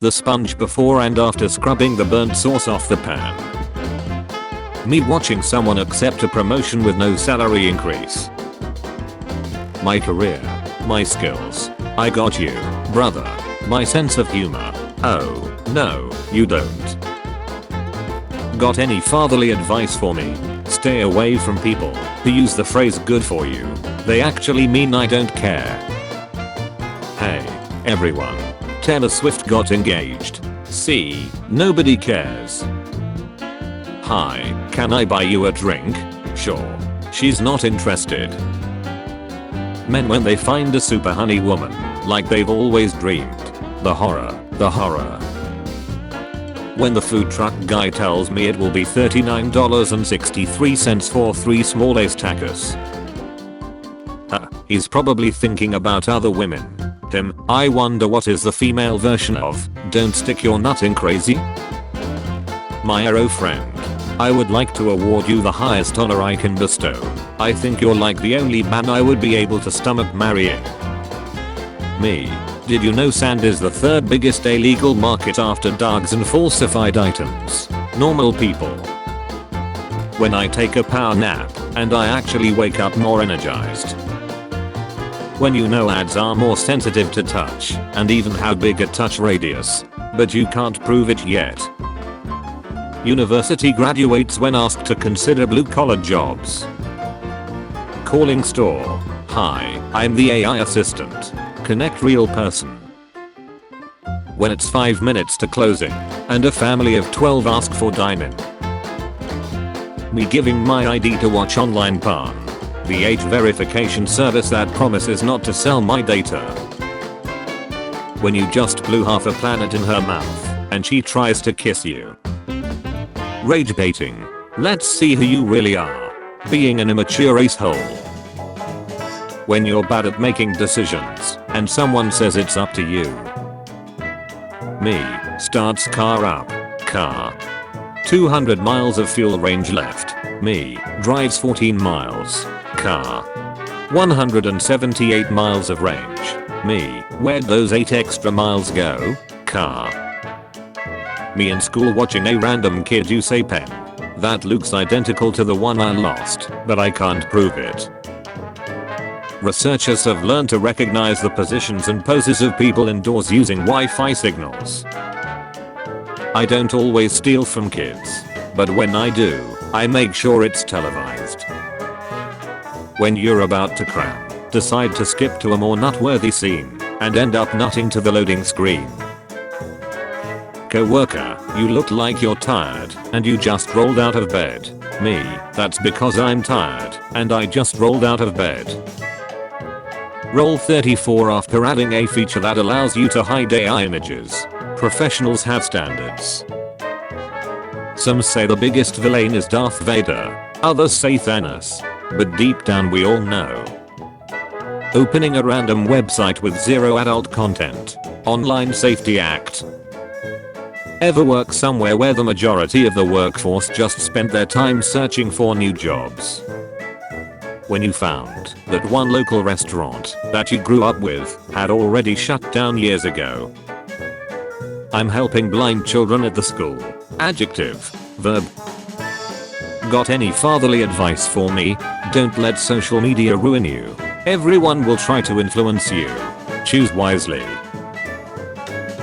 The sponge before and after scrubbing the burnt sauce off the pan. Me watching someone accept a promotion with no salary increase. My career. My skills. I got you, brother. My sense of humor. Oh, no, you don't. Got any fatherly advice for me? Stay away from people who use the phrase good for you. They actually mean I don't care. Hey, everyone. Taylor Swift got engaged. See, nobody cares. Hi, can I buy you a drink? Sure. She's not interested. Men when they find a super honey woman, like they've always dreamed. The horror, the horror. When the food truck guy tells me it will be $39.63 for 3 small ace tacos. He's probably thinking about other women. I wonder what is the female version of, don't stick your nut in crazy? My arrow friend. I would like to award you the highest honor I can bestow. I think you're like the only man I would be able to stomach marrying. Me. Did you know sand is the 3rd biggest illegal market after drugs and falsified items? Normal people. When I take a power nap, and I actually wake up more energized. When you know ads are more sensitive to touch, and even have bigger touch radius, but you can't prove it yet. University graduates when asked to consider blue-collar jobs. Calling store. Hi, I'm the AI assistant. Connect real person. When it's 5 minutes to closing, and a family of 12 ask for dine-in. Me giving my ID to watch online porn. The age verification service that promises not to sell my data. When you just blew half a planet in her mouth, and she tries to kiss you. Rage baiting. Let's see who you really are. Being an immature asshole. When you're bad at making decisions, and someone says it's up to you. Me. Starts car up. Car. 200 miles of fuel range left. Me. Drives 14 miles. Car. 178 miles of range. Me. Where'd those 8 extra miles go? Car. Me in school watching a random kid use a pen. That looks identical to the one I lost, but I can't prove it. Researchers have learned to recognize the positions and poses of people indoors using Wi-Fi signals. I don't always steal from kids, but when I do, I make sure it's televised. When you're about to cram, decide to skip to a more nut-worthy scene, and end up nutting to the loading screen. Coworker, you look like you're tired, and you just rolled out of bed. Me, that's because I'm tired, and I just rolled out of bed. Roll 34 after adding a feature that allows you to hide AI images. Professionals have standards. Some say the biggest villain is Darth Vader, others say Thanos. But deep down we all know. Opening a random website with 0 adult content. Online Safety Act. Ever work somewhere where the majority of the workforce just spent their time searching for new jobs? When you found that one local restaurant that you grew up with had already shut down years ago. I'm helping blind children at the school. Adjective. Verb. Got any fatherly advice for me? Don't let social media ruin you. Everyone will try to influence you. Choose wisely.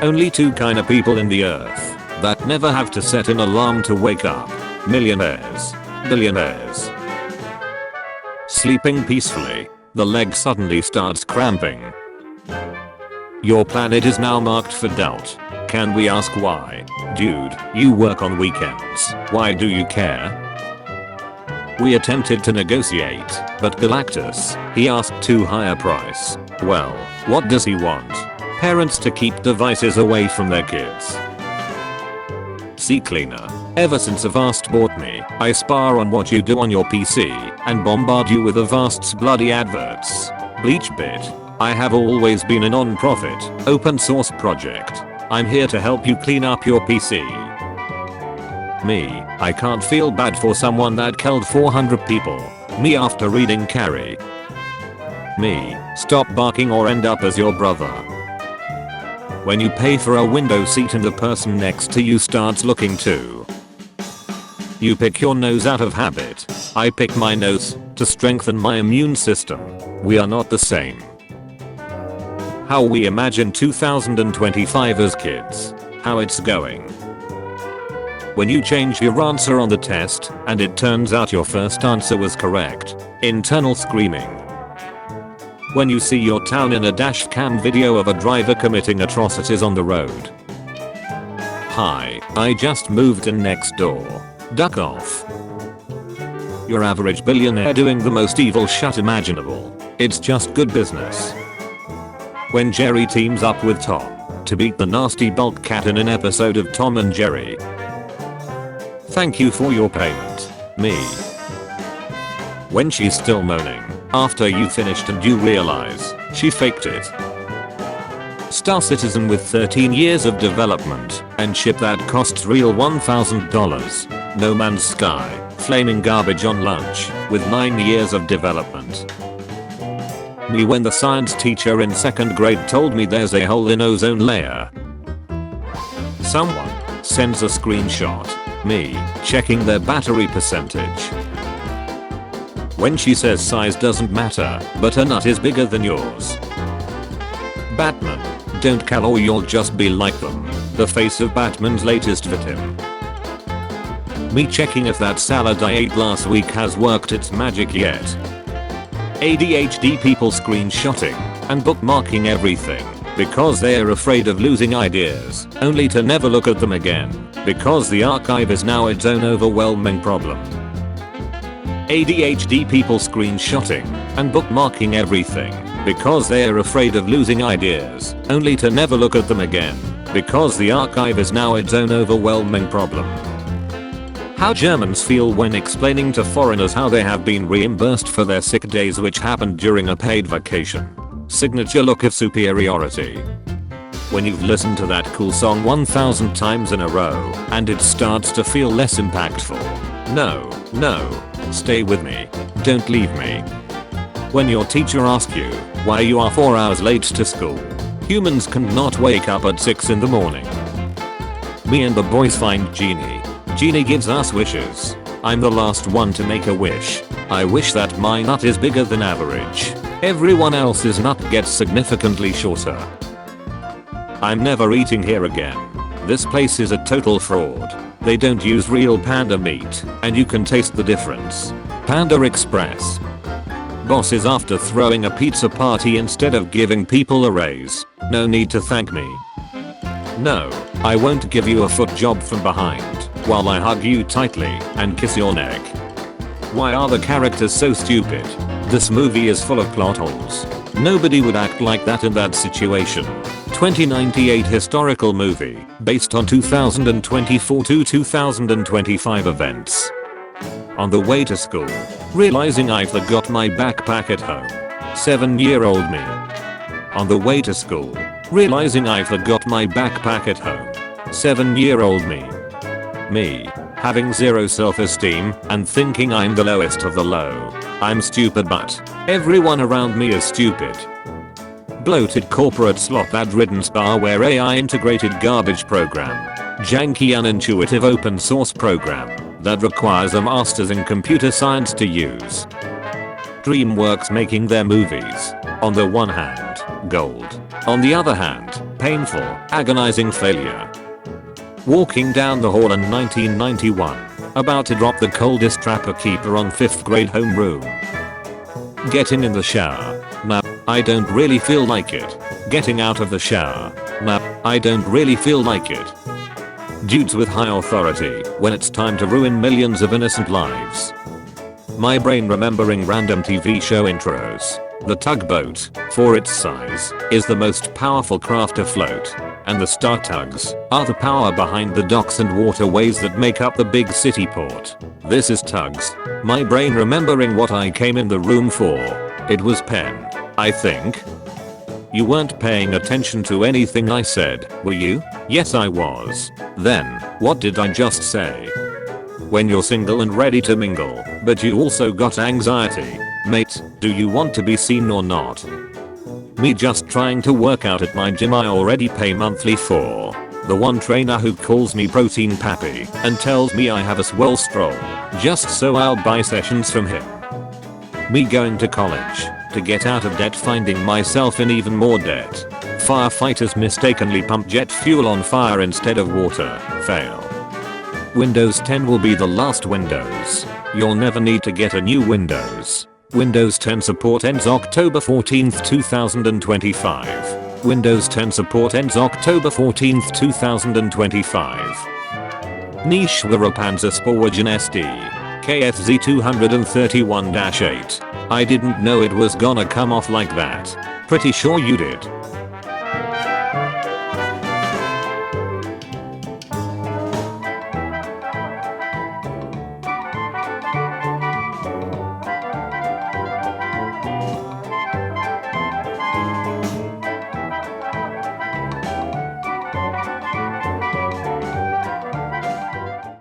Only 2 kind of people in the earth that never have to set an alarm to wake up. Millionaires. Billionaires. Sleeping peacefully. The leg suddenly starts cramping. Your planet is now marked for doubt. Can we ask why? Dude, you work on weekends. Why do you care? We attempted to negotiate, but Galactus, he asked too high a price. Well, what does he want? Parents to keep devices away from their kids. Sea cleaner. Ever since Avast bought me, I spar on what you do on your PC, and bombard you with Avast's bloody adverts. Bleach bit. I have always been a non-profit, open source project. I'm here to help you clean up your PC. Me, I can't feel bad for someone that killed 400 people. Me after reading Carrie. Me, stop barking or end up as your brother. When you pay for a window seat and the person next to you starts looking too. You pick your nose out of habit. I pick my nose to strengthen my immune system. We are not the same. How we imagine 2025 as kids. How it's going. When you change your answer on the test and it turns out your first answer was correct. Internal screaming. When you see your town in a dash cam video of a driver committing atrocities on the road. Hi, I just moved in next door. Duck off. Your average billionaire doing the most evil shit imaginable. It's just good business. When Jerry teams up with Tom to beat the nasty bulk cat in an episode of Tom and Jerry. Thank you for your payment, me. When she's still moaning after you finished and you realize she faked it. Star Citizen with 13 years of development and ship that costs real $1,000. No Man's Sky, flaming garbage on launch with 9 years of development. Me when the science teacher in 2nd grade told me there's a hole in ozone layer. Someone sends a screenshot. Me checking their battery percentage. When she says size doesn't matter, but her nut is bigger than yours. Batman, don't care or you'll just be like them. The face of Batman's latest victim. Me checking if that salad I ate last week has worked its magic yet. ADHD people screenshotting and bookmarking everything because they are afraid of losing ideas, only to never look at them again, because the archive is now its own overwhelming problem. ADHD people screenshotting and bookmarking everything because they are afraid of losing ideas, only to never look at them again, because the archive is now its own overwhelming problem. How Germans feel when explaining to foreigners how they have been reimbursed for their sick days which happened during a paid vacation. Signature look of superiority. When you've listened to that cool song 1000 times in a row and it starts to feel less impactful. No, stay with me. Don't leave me. When your teacher asks you why you are 4 hours late to school. Humans cannot wake up at 6 in the morning. Me and the boys find Genie. Genie gives us wishes. I'm the last one to make a wish. I wish that my nut is bigger than average. Everyone else's nut gets significantly shorter. I'm never eating here again. This place is a total fraud. They don't use real panda meat, and you can taste the difference. Panda Express. Boss is after throwing a pizza party instead of giving people a raise. No need to thank me. No, I won't give you a foot job from behind while I hug you tightly and kiss your neck. Why are the characters so stupid? This movie is full of plot holes. Nobody would act like that in that situation. 2098 historical movie based on 2024 to 2025 events. On the way to school, realizing I forgot my backpack at home. 7-year-old me. On the way to school, realizing I forgot my backpack at home. 7-year-old me. Me, having zero self-esteem and thinking I'm the lowest of the low. I'm stupid but everyone around me is stupid. Bloated corporate slot ad-ridden spareware AI integrated garbage program. Janky unintuitive open source program that requires a master's in computer science to use. DreamWorks making their movies. On the one hand, gold. On the other hand, painful, agonizing failure. Walking down the hall in 1991, about to drop the coldest trapper keeper on 5th grade homeroom. Getting in the shower. Nah, I don't really feel like it. Getting out of the shower. Nah, I don't really feel like it. Dudes with high authority when it's time to ruin millions of innocent lives. My brain remembering random TV show intros. The tugboat, for its size, is the most powerful craft afloat, and the star tugs are the power behind the docks and waterways that make up the big city port. This is tugs. My brain remembering what I came in the room for. It was pen, I think. You weren't paying attention to anything I said, were you? Yes I was. Then, what did I just say? When you're single and ready to mingle, but you also got anxiety. Mate, do you want to be seen or not? Me just trying to work out at my gym I already pay monthly for. The one trainer who calls me protein pappy and tells me I have a swell stroll just so I'll buy sessions from him. Me going to college to get out of debt, finding myself in even more debt. Firefighters mistakenly pump jet fuel on fire instead of water. Fail. Windows 10 will be the last Windows. You'll never need to get a new Windows. Windows 10 support ends October 14th 2025. Windows 10 support ends October 14th 2025. Niche Panzer Sporwagen SD. KFZ 231-8. I didn't know it was gonna come off like that. Pretty sure you did.